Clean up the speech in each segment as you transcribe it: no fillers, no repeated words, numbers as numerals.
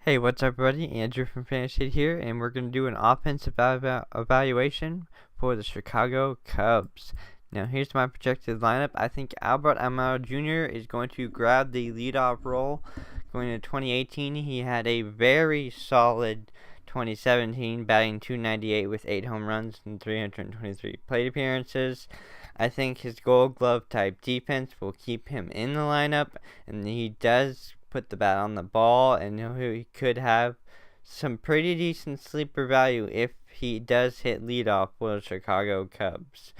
Hey, what's up, everybody? Andrew from Fantasy here, and we're going to do an offensive evaluation for the Chicago Cubs. Now, here's my projected lineup. I think Albert Almora Jr. is going to grab the leadoff role. Going into 2018, he had a very solid 2017, batting .298 with 8 home runs and 323 plate appearances. I think his Gold Glove type defense will keep him in the lineup, and he does put the bat on the ball, and he could have some pretty decent sleeper value if he does hit leadoff for the Chicago Cubs.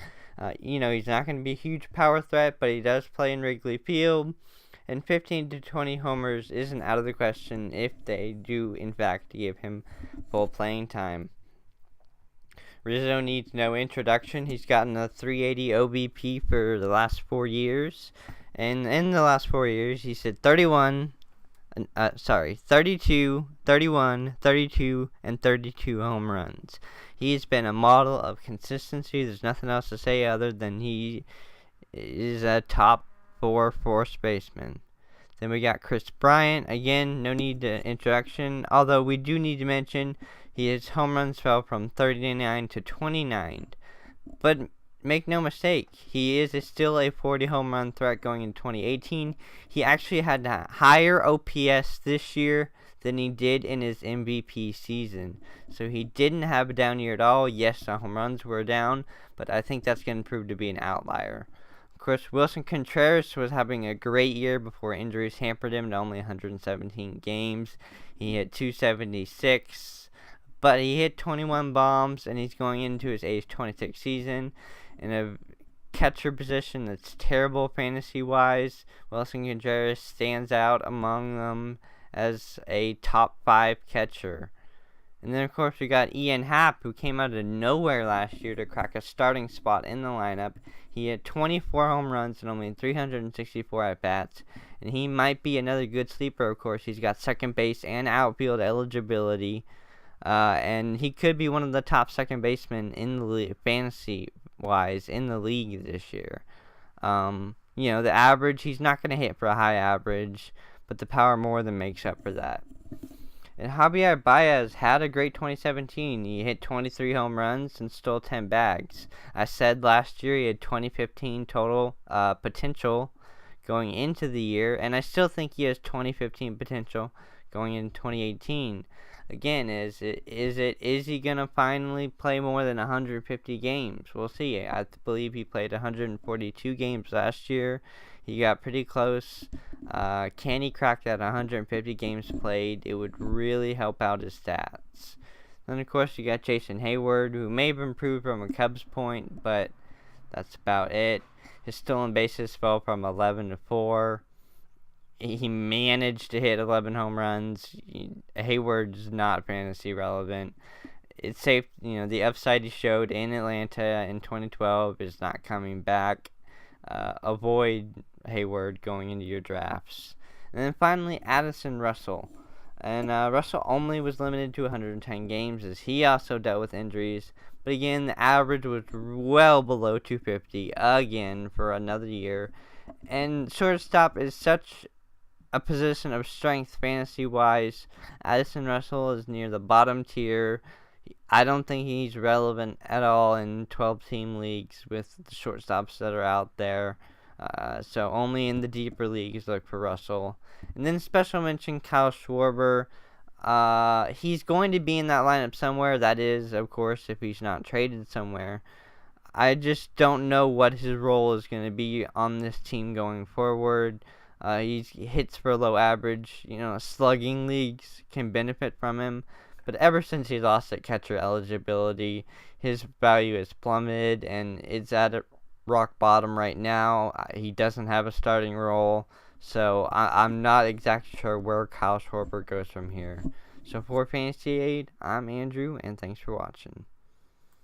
He's not going to be a huge power threat, but he does play in Wrigley Field, and 15 to 20 homers isn't out of the question if they do, in fact, give him full playing time. Rizzo needs no introduction. He's gotten a 380 OBP for the last 4 years, and in the last 4 years, he's hit 32, 31, 32, and 32 home runs. He's been a model of consistency. There's nothing else to say other than he is a top 4 first baseman. Then we got Kris Bryant. Again, no need to introduction, although we do need to mention his home runs fell from 39 to 29. But make no mistake, he is still a 40 home run threat going into 2018. He actually had a higher OPS this year than he did in his MVP season. So he didn't have a down year at all. Yes, the home runs were down, but I think that's going to prove to be an outlier. Of course, Willson Contreras was having a great year before injuries hampered him to only 117 games. He hit .276, but he hit 21 bombs, and he's going into his age 26 season in a catcher position that's terrible fantasy-wise. Willson Contreras stands out among them as a top 5 catcher. And then, of course, we got Ian Happ, who came out of nowhere last year to crack a starting spot in the lineup. He had 24 home runs and only 364 at-bats. And he might be another good sleeper, of course. He's got second base and outfield eligibility. And he could be one of the top second basemen in the fantasy-wise in the league this year. The average, he's not going to hit for a high average, but the power more than makes up for that. And Javier Baez had a great 2017. He hit 23 home runs and stole 10 bags. I said last year he had 2015 total potential going into the year, and I still think he has 2015 potential going into 2018. Again, is he gonna finally play more than 150 games? We'll see. I believe he played 142 games last year. He got pretty close. Can he crack that 150 games played? It would really help out his stats. Then, of course, you got Jason Heyward, who may have improved from a Cubs point, but that's about it. His stolen bases fell from 11 to 4. He managed to hit 11 home runs. Heyward's not fantasy relevant. It's safe, the upside he showed in Atlanta in 2012 is not coming back. Avoid Heyward going into your drafts. And then finally, Addison Russell. And Russell only was limited to 110 games as he also dealt with injuries. But again, the average was well below 250 again for another year. And shortstop is such a position of strength fantasy-wise. Addison Russell is near the bottom tier. I don't think he's relevant at all in 12-team leagues with the shortstops that are out there. So only in the deeper leagues look for Russell. And then special mention Kyle Schwarber. He's going to be in that lineup somewhere. That is, of course, if he's not traded somewhere. I just don't know what his role is going to be on this team going forward. He hits for low average. Slugging leagues can benefit from him. But ever since he lost that catcher eligibility, his value has plummeted, and it's at a rock bottom right now. He doesn't have a starting role, so I'm not exactly sure where Kyle Schwarber goes from here. So for Fantasy Aid, I'm Andrew, and thanks for watching.